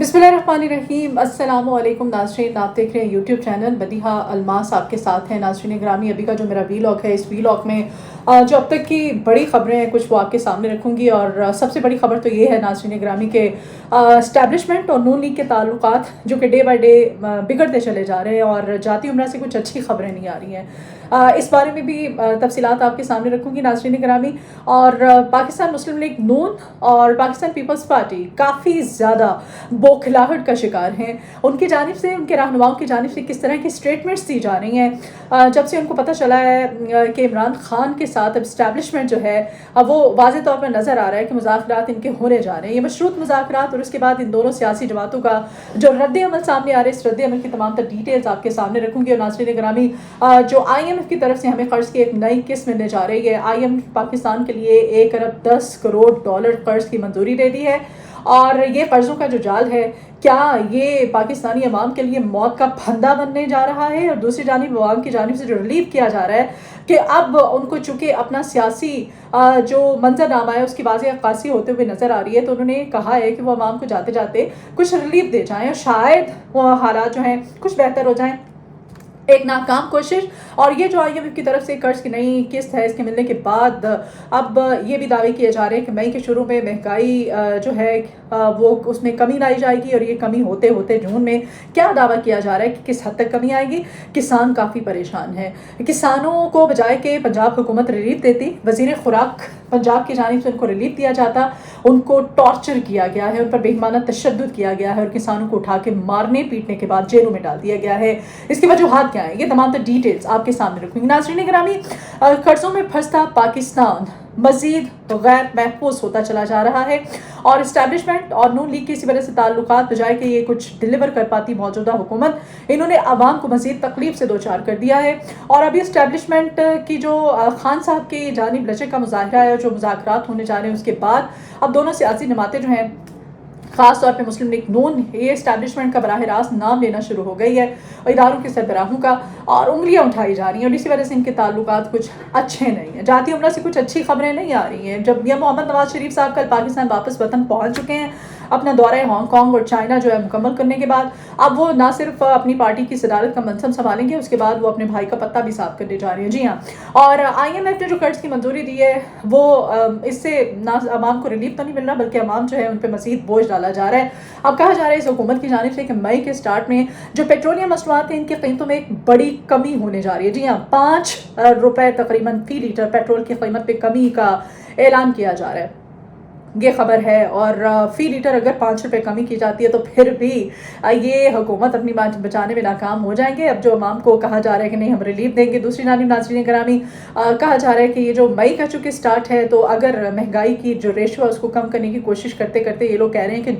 बिस्मिल्लाहिर्रहमानिर्रहीम। अस्सलाम वालेकुम नाज़रीन, आप देख रहे हैं यूट्यूब चैनल बदीहा अलमास आपके साथ हैं। नाज़रीन ग्रामी, अभी का जो मेरा वीलॉग है, इस वीलॉग में जो अब तक की बड़ी ख़बरें हैं कुछ वो आपके सामने रखूँगी। और सबसे बड़ी ख़बर तो ये है नाज़रीन ग्रामी के इस्टेब्लिशमेंट और नून लीग के ताल्लुकात जो कि डे बाई डे बिगड़ते चले जा रहे हैं और जाती उम्र से कुछ अच्छी ख़बरें नहीं आ रही हैं। इस बारे में भी तफसीलात आपके सामने रखूँगी नाज़रीन ग्रामी। और पाकिस्तान मुस्लिम लीग नून और पाकिस्तान पीपल्स पार्टी काफ़ी ज़्यादा बौखलाहट का शिकार हैं। उनकी जानिब से, उनके रहनुमाओं की जानिब से किस तरह की स्टेटमेंट्स दी जा रही हैं जब से उनको पता चला है कि इमरान खान के साथ अब इस्टेब्लिशमेंट जो है अब वो वाज़ेह तौर पर नज़र आ रहा है कि मुज़ाकरात इनके होने जा रहे हैं, ये मशरूत मुज़ाकरात। और उसके बाद इन दोनों सियासी जमातों का जो रद्द अमल सामने आ रहे हैं, इस रद्द अमल की तमाम तर डिटेल्स आपके सामने रखूँगी। और नाज़रीन ग्रामी, जो IMF की तरफ से हमें कर्ज़ की एक नई किस्त मिलने जा रही है। IMF पाकिस्तान के लिए 1 अरब 10 करोड़ डॉलर कर्ज़ की मंजूरी दे दी है। और ये कर्ज़ों का जो जाल है, क्या ये पाकिस्तानी अवाम के लिए मौत का फंदा बनने जा रहा है? और दूसरी जानिब अवाम की जानिब से जो रिलीव किया जा रहा है कि अब उनको चूँकि अपना सियासी जो मंजरनामा है उसकी वाज़ेह अक्कासी होते हुए नज़र आ रही है, तो उन्होंने कहा है कि वो अवाम को जाते जाते कुछ रिलीफ दे जाएँ और शायद वो हालात जो हैं कुछ बेहतर हो जाएँ। एक नाकाम कोशिश। और ये जो IMF की तरफ से कर्ज की नई किस्त है, इसके मिलने के बाद अब ये भी दावे किए जा रहे हैं कि मई के शुरू में महंगाई जो है वो उसमें कमी लाई जाएगी। और ये कमी होते होते जून में क्या दावा किया जा रहा है कि किस हद तक कमी आएगी। किसान काफ़ी परेशान है। किसानों को बजाय के पंजाब हुकूमत रिलीफ देती, वज़ीर खुराक पंजाब की जानिब से उनको रिलीफ दिया जाता, उनको टॉर्चर किया गया है, उन पर बेईमाना तशद्दुद किया गया है और किसानों को उठा के मारने पीटने के बाद जेलों में डाल दिया गया है। इसकी वजूहात क्या है, ये तमाम तो डिटेल्स आपके सामने रखूंगी। नाज़रीन ग्रामी, कर्जों में फंसता पाकिस्तान मजीद गैर महफूज होता चला जा रहा है। और इस्टेब्लिशमेंट और नून लीग की इसी वजह से ताल्लुकात बजाय कि ये कुछ डिलीवर कर पाती मौजूदा हुकूमत, इन्होंने आवाम को मजीद तकलीफ से दो चार कर दिया है। और अभी इस्टेब्लिशमेंट की जो खान साहब की जानिब लचक का मुजाहरा है और जो मुज़ाकरात होने जा रहे हैं उसके बाद अब दोनों सियासी जमातें जो हैं, ख़ास तौर पे मुस्लिम लीग नून, ये इस्टेब्लिशमेंट का बराह रास्त नाम लेना शुरू हो गई है और इदारों के सरबराहों का, और उंगलियां उठाई जा रही हैं। और इसी वजह से इनके ताल्लुकात कुछ अच्छे नहीं हैं। जाती उम्र से कुछ अच्छी खबरें नहीं आ रही हैं। जब मियां मोहम्मद नवाज शरीफ साहब कल पाकिस्तान वापस वतन पहुँच चुके हैं अपना दौरा हांगकॉन्ग और चाइना जो है मुकम्मल करने के बाद, अब वो ना सिर्फ अपनी पार्टी की सदारत का मनसब संभालेंगे, उसके बाद वो अपने भाई का पत्ता भी साफ करने जा रही है। जी हाँ, और IMF ने जो कर्ज की मंजूरी दी है वो इससे ना अवाम को रिलीफ तो नहीं मिल रहा, बल्कि अवाम जो है उन पर मजीद बोझ डाला जा रहा है। अब कहा जा रहा है इस हुकूमत की जानिब से कि मई के स्टार्ट में जो पेट्रोलियम मसनूआत हैं इनकी कीमतों में एक बड़ी कमी होने जा रही है। जी हाँ, 5 रुपए तकरीबन फी लीटर पेट्रोल की कीमत पे कमी का ऐलान किया जा रहा है, ये खबर है। और फ़ी लीटर अगर 5 रुपये कमी की जाती है तो फिर भी ये हुकूमत अपनी बात बचाने में नाकाम हो जाएंगे। अब जो अवाम को कहा जा रहा है कि नहीं हम रिलीफ देंगे, दूसरी जानिब नाज़रीन ग्रामी कहा जा रहा है कि ये जो मई का चूँकि स्टार्ट है, तो अगर महंगाई की जो रेशो है उसको कम करने की कोशिश करते करते ये लोग कह रहे हैं कि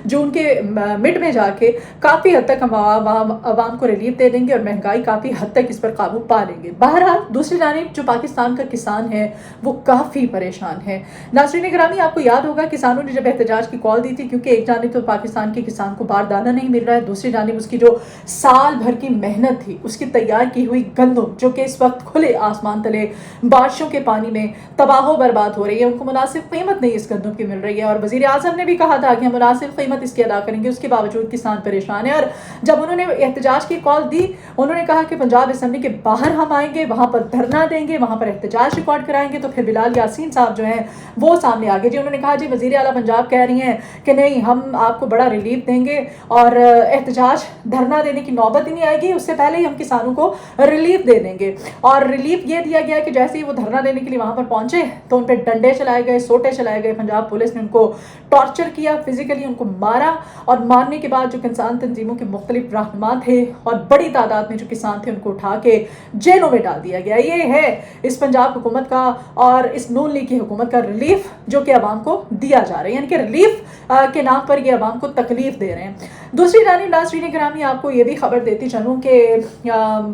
जून के मिड में जाके काफ़ी हद तक हम आवाम को रिलीफ दे देंगे और महंगाई काफ़ी हद तक इस पर काबू पा लेंगे। बहरहाल दूसरी जानिब जो पाकिस्तान का किसान है वो काफ़ी परेशान है। नाज़रीन ग्रामी, आपको याद होगा किसानों ने जब एहतजाज की कॉल दी थी, क्योंकि एक जानिब तो पाकिस्तान के किसान को बारदाना नहीं मिल रहा है, दूसरी जानिब उसकी जो साल भर की मेहनत थी, उसकी तैयार की हुई गंदम जो कि इस वक्त खुले आसमान तले बारिशों के पानी में तबाह बर्बाद हो रही है, उनको मुनासिब कीमत नहीं इस गंदम की मिल रही है। और वज़ीर आज़म ने भी कहा था कि हम मुनासिब कीमत इसकी अदा करेंगे, उसके बावजूद किसान परेशान है। और जब उन्होंने एहतजाज की कॉल दी, उन्होंने कहा कि पंजाब असम्बली के बाहर हम आएंगे, वहाँ पर धरना देंगे, वहाँ पर एहतजाज रिकॉर्ड कराएंगे। तो फिर बिलाल यासीन साहब जो हैं वो सामने आ गए। जी, उन्होंने कहा जी वज़ीर आला पंजाब कह रही हैं कि नहीं हम आपको बड़ा रिलीफ देंगे और एहतजाज धरना देने की नौबत ही नहीं आएगी, उससे पहले ही हम किसानों को रिलीफ दे देंगे। और रिलीफ ये दिया गया कि जैसे ही वो धरना देने के लिए वहाँ पर पहुँचे तो उन पर डंडे चलाए गए, सोटे चलाए गए, पंजाब पुलिस ने उनको टॉर्चर किया, फिजिकली उनको मारा। और मारने के बाद जो किसान तंजीमों के मुख्तलिफ रहनुमा थे और बड़ी तादाद में जो किसान थे उनको उठा के जेलों में डाल दिया गया। ये है इस पंजाब हुकूमत का और इस नून लीग की हुकूमत का रिलीफ जो कि अवाम को दिया जा रहा है, यानी कि रिलीफ के नाम पर ये अवाम को तकलीफ दे रहे हैं। दूसरी जानिब नाज़रीन ग्रामी, आपको ये भी खबर देती चलूँ कि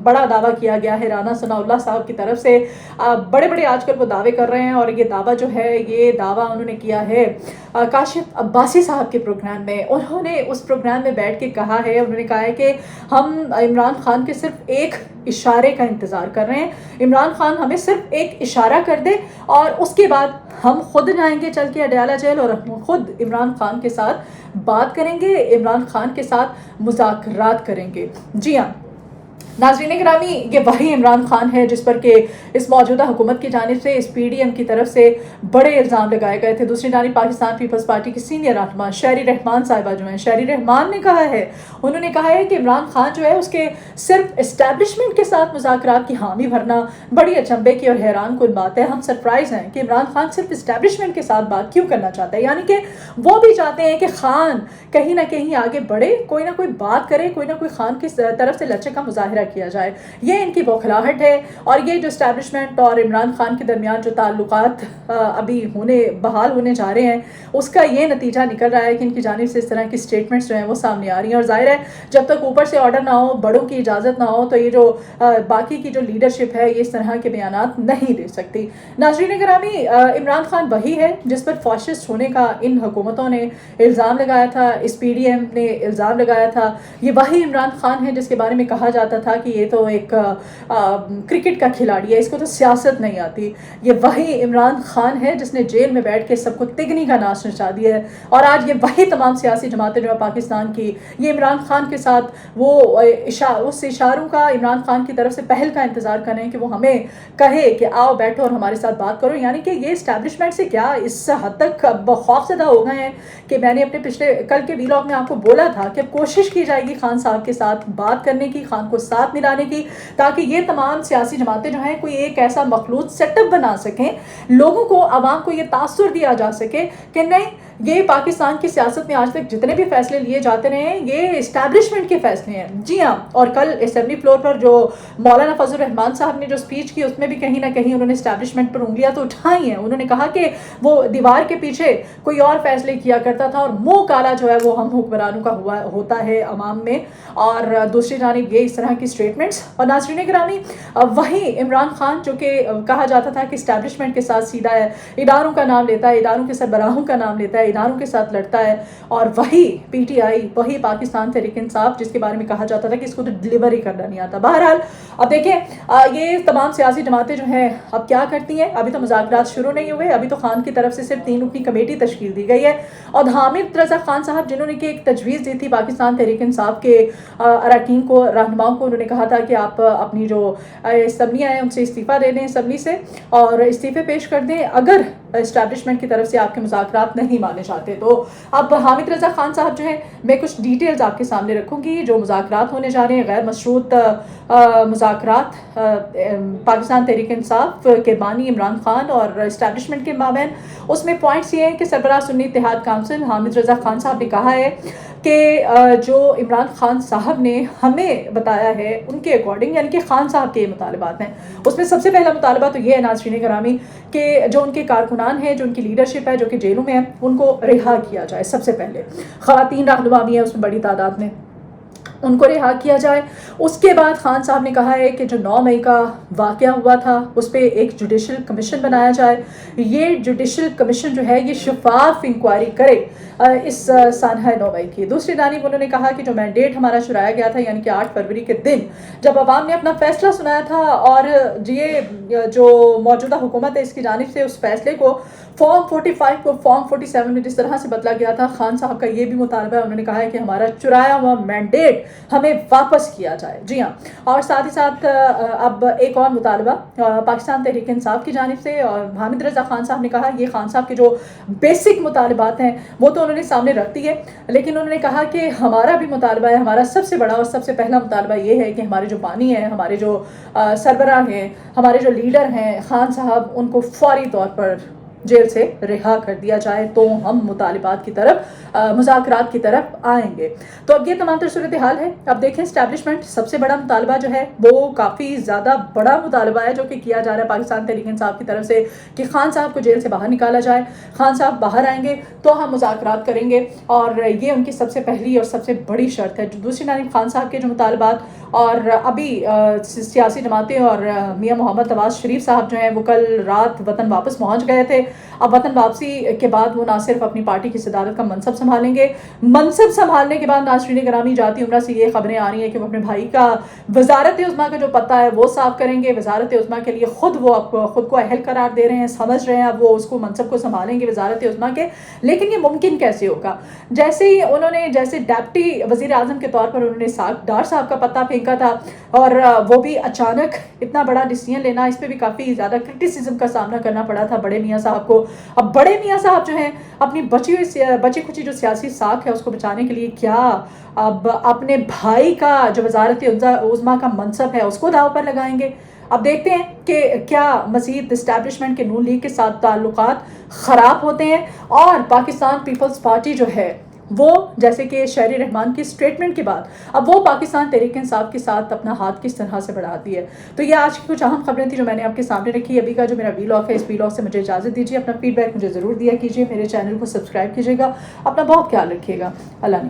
बड़ा दावा किया गया है राना सनाउल्लाह साहब की तरफ से। बड़े बड़े आजकल वो दावे कर रहे हैं और ये दावा जो है ये दावा उन्होंने किया है काशिफ अब्बासी साहब के प्रोग्राम में। उन्होंने उस प्रोग्राम में बैठ के कहा है, उन्होंने कहा है कि हम इमरान खान के सिर्फ एक इशारे का इंतज़ार कर रहे हैं, इमरान खान हमें सिर्फ एक इशारा कर दे और उसके बाद ہم خود جائیں گے چل کے اڈیالہ جیل اور ہم خود عمران خان کے ساتھ بات کریں گے، عمران خان کے ساتھ مذاکرات کریں گے۔ جی ہاں ناظرین گرامی، یہ وہی عمران خان ہے جس پر کہ اس موجودہ حکومت کی جانب سے، اس پی ڈی ایم کی طرف سے بڑے الزام لگائے گئے تھے۔ دوسری جانب پاکستان پیپلز پارٹی کی سینئر رہنما شہری رحمان صاحبہ جو ہیں، شہری رحمان نے کہا ہے، انہوں نے کہا ہے کہ عمران خان جو ہے اس کے صرف اسٹیبلشمنٹ کے ساتھ مذاکرات کی حامی بھرنا بڑی اچنبے کی اور حیران کن بات ہے۔ ہم سرپرائز ہیں کہ عمران خان صرف اسٹیبلشمنٹ کے ساتھ بات کیوں کرنا چاہتا ہے، یعنی کہ وہ بھی چاہتے ہیں کہ خان کہیں نہ کہیں آگے بڑھے، کوئی نہ کوئی بات کرے، کوئی نہ کوئی خان کی طرف سے لچک کا مظاہرہ کیا جائے۔ یہ ان کی بوکھلاہٹ ہے، اور یہ جو اسٹیبلشمنٹ اور عمران خان کے درمیان جو تعلقات ابھی بحال ہونے جا رہے ہیں، اس کا یہ نتیجہ نکل رہا ہے کہ ان کی جانب سے اس طرح کی سٹیٹمنٹس جو ہیں وہ سامنے آ رہی ہیں، اور ظاہر ہے جب تک اوپر سے آرڈر نہ ہو، بڑوں کی اجازت نہ ہو، تو یہ جو باقی کی جو لیڈرشپ ہے یہ اس طرح کے بیانات نہیں دے سکتی۔ ناظرین گرامی، عمران خان وہی ہے جس پر فاشسٹ ہونے کا ان حکومتوں نے الزام لگایا تھا، اس پی ڈی ایم نے الزام لگایا تھا۔ یہ وہی عمران خان ہے جس کے بارے میں کہا جاتا تھا کہ یہ تو ایک کرکٹ کا کھلاڑی ہے، اس کو تو سیاست نہیں آتی۔ یہ وہی عمران خان ہے جس نے جیل میں بیٹھ کے سب کو تگنی کا ناچ نچا دیا ہے، اور آج یہ وہی تمام سیاسی جماعتیں جو ہے پاکستان کی، یہ عمران خان کے ساتھ وہ اس اشاروں کا، عمران خان کی طرف سے پہل کا انتظار کر رہے ہیں کہ وہ ہمیں کہے کہ آؤ بیٹھو اور ہمارے ساتھ بات کرو۔ یعنی کہ یہ اسٹیبلشمنٹ سے کیا اس حد تک خوف زدہ ہو گئے ہیں کہ میں نے اپنے پچھلے کل کے ویلاگ میں آپ کو بولا تھا کہ اب کوشش کی جائے گی خان صاحب کے ساتھ بات کرنے کی، خان کو ساتھ ملانے کی، تاکہ یہ تمام سیاسی جماعتیں جو ہیں کوئی ایک ایسا مخلوط سیٹ اپ بنا سکیں، لوگوں کو، عوام کو یہ تاثر دیا جا سکے کہ نہیں، یہ پاکستان کی سیاست میں آج تک جتنے بھی فیصلے لیے جاتے رہے ہیں یہ اسٹیبلشمنٹ کے فیصلے ہیں۔ جی ہاں، اور کل اسمبلی فلور پر جو مولانا فضل الرحمان صاحب نے جو سپیچ کی، اس میں بھی کہیں نہ کہیں انہوں نے اسٹیبلشمنٹ پر انگلیاں تو اٹھائی ہیں۔ انہوں نے کہا کہ وہ دیوار کے پیچھے کوئی اور فیصلے کیا کرتا تھا، اور منہ کالا جو ہے وہ ہم حکمرانوں کا ہوتا ہے عوام میں، اور دوسری جانب یہ اس طرح کی اسٹیٹمنٹس۔ اور ناظرین گرامی، وہی عمران خان جو کہ کہا جاتا تھا کہ اسٹیبلشمنٹ کے ساتھ سیدھا ہے، اداروں کا نام لیتا ہے، اداروں کے سربراہوں کا نام لیتا ہے، اداروں کے ساتھ لڑتا ہے، اور وہی پی ٹی آئی، وہی پاکستان تحریک انصاف جس کے بارے میں کہا جاتا تھا کہ اس کو تو ڈلیوری کرنا نہیں آتا۔ بہرحال اب دیکھیں یہ تمام سیاسی جماعتیں جو ہیں اب کیا کرتی ہیں۔ ابھی تو مذاکرات شروع نہیں ہوئے، ابھی تو خان کی طرف سے صرف 3 رکنی کمیٹی تشکیل دی گئی ہے، اور حامد رضا خان صاحب جنہوں نے کہ ایک تجویز دی تھی پاکستان تحریک انصاف کے اراکین کو، رہنماؤں کو، انہوں نے کہا تھا کہ آپ اپنی جو اسمبلیاں ہیں ان سے استعفیٰ دے دیں، اسمبلی سے، اور استعفے پیش کر دیں اگر اسٹیبلشمنٹ کی طرف سے آپ کے مذاکرات نہیں مانے جاتے۔ تو اب حامد رضا خان صاحب جو ہے، میں کچھ ڈیٹیلز آپ کے سامنے رکھوں گی جو مذاکرات ہونے جا رہے ہیں، غیر مشروط مذاکرات پاکستان تحریک انصاف کے بانی عمران خان اور اسٹیبلشمنٹ کے مابین۔ اس میں پوائنٹس یہ ہیں کہ سربراہ سنی اتحاد کونسل حامد رضا خان صاحب نے کہا ہے کہ جو عمران خان صاحب نے ہمیں بتایا ہے ان کے اکارڈنگ، یعنی کہ خان صاحب کے مطالبات ہیں، اس میں سب سے پہلا مطالبہ تو یہ ہے ناظرین گرامی کہ جو ان کے کارکنان ہیں، جو ان کی لیڈرشپ ہے، جو کہ جیلوں میں ہیں، ان کو رہا کیا جائے۔ سب سے پہلے خواتین رہنما بھی ہیں اس میں بڑی تعداد میں، ان کو رہا کیا جائے۔ اس کے بعد خان صاحب نے کہا ہے کہ جو 9 مئی کا واقعہ ہوا تھا اس پہ ایک جوڈیشل کمیشن بنایا جائے۔ یہ جوڈیشل کمیشن جو ہے یہ شفاف انکوائری کرے اس سانحہ 9 مئی کی۔ دوسری جانب انہوں نے کہا کہ جو مینڈیٹ ہمارا چرایا گیا تھا، یعنی کہ 8 فروری کے دن جب عوام نے اپنا فیصلہ سنایا تھا، اور یہ جو موجودہ حکومت ہے اس کی جانب سے اس فیصلے کو فارم 45 کو فارم 47 میں جس طرح سے بدلا گیا تھا، خان صاحب کا یہ بھی مطالبہ ہے، انہوں نے کہا ہے کہ ہمارا چرایا ہوا مینڈیٹ ہمیں واپس کیا جائے۔ جی ہاں، اور ساتھ ہی ساتھ اب ایک اور مطالبہ پاکستان تحریک انصاف کی جانب سے، اور حامد رضا خان صاحب نے کہا یہ خان صاحب کے جو بیسک مطالبات ہیں وہ تو انہوں نے سامنے رکھ دی ہے، لیکن انہوں نے کہا کہ ہمارا بھی مطالبہ ہے، ہمارا سب سے بڑا اور سب سے پہلا مطالبہ یہ ہے کہ ہمارے جو بانی ہیں، ہمارے جو سربراہ ہیں، ہمارے جو لیڈر ہیں خان صاحب، ان کو فوری طور پر جیل سے رہا کر دیا جائے، تو ہم مطالبات کی طرف، مذاکرات کی طرف آئیں گے۔ تو اب یہ تمام تر صورتحال ہے۔ اب دیکھیں اسٹیبلشمنٹ سب سے بڑا مطالبہ جو ہے وہ کافی زیادہ بڑا مطالبہ ہے جو کہ کیا جا رہا ہے پاکستان تحریک انصاف کی طرف سے کہ خان صاحب کو جیل سے باہر نکالا جائے۔ خان صاحب باہر آئیں گے تو ہم مذاکرات کریں گے، اور یہ ان کی سب سے پہلی اور سب سے بڑی شرط ہے۔ دوسری جانب خان صاحب کے جو مطالبات، اور ابھی سیاسی جماعتیں اور میاں محمد نواز شریف صاحب جو ہیں وہ کل رات وطن واپس پہنچ گئے تھے۔ अब वतन वापसी के बाद वो ना सिर्फ अपनी पार्टी की सदारत का मनसब संभालेंगे, मनसब संभालने के बाद नाज़रीन ग्रामी जाती उम्रा से ये खबरें आ रही हैं कि वो अपने भाई का वजारत उज़्मा का जो पता है वो साफ करेंगे। वजारत उज़्मा के लिए खुद को अहल करार दे रहे हैं, समझ रहे हैं अब वो उसको मनसब को संभालेंगे वजारत उज़्मा के। लेकिन ये मुमकिन कैसे होगा? जैसे डिप्टी वज़ीर आज़म के तौर पर उन्होंने डार साहब का पता फेंका था, और वो भी अचानक इतना बड़ा डिसीजन लेना, इस पर भी काफ़ी ज़्यादा क्रिटिसिज्म का सामना करना पड़ा था बड़े मियाँ साहब को। अब बड़े मियाँ साहब जो हैं अपनी बची खुची जो सियासी साख है उसको बचाने के लिए क्या अब अपने भाई का जो वजारत उज़्मा का मनसब है उसको दाव पर लगाएंगे? अब देखते हैं कि क्या मज़ीद इस्टेब्लिशमेंट के नून लीग के साथ ताल्लुकात ख़राब होते हैं, और पाकिस्तान पीपल्स पार्टी जो है वो जैसे कि शहरी रहमान की स्टेटमेंट के बाद अब वो पाकिस्तान तहरीक इंसाफ के साथ अपना हाथ किस तरह से बढ़ाती है। तो ये आज की कुछ अहम खबरें थी जो मैंने आपके सामने रखी। अभी का जो मेरा वीलॉग है, इस वीलॉग से मुझे इजाज़त दीजिए। अपना फीडबैक मुझे ज़रूर दिया कीजिए, मेरे चैनल को सब्सक्राइब कीजिएगा, अपना बहुत ख्याल रखिएगा। अल्लाह ने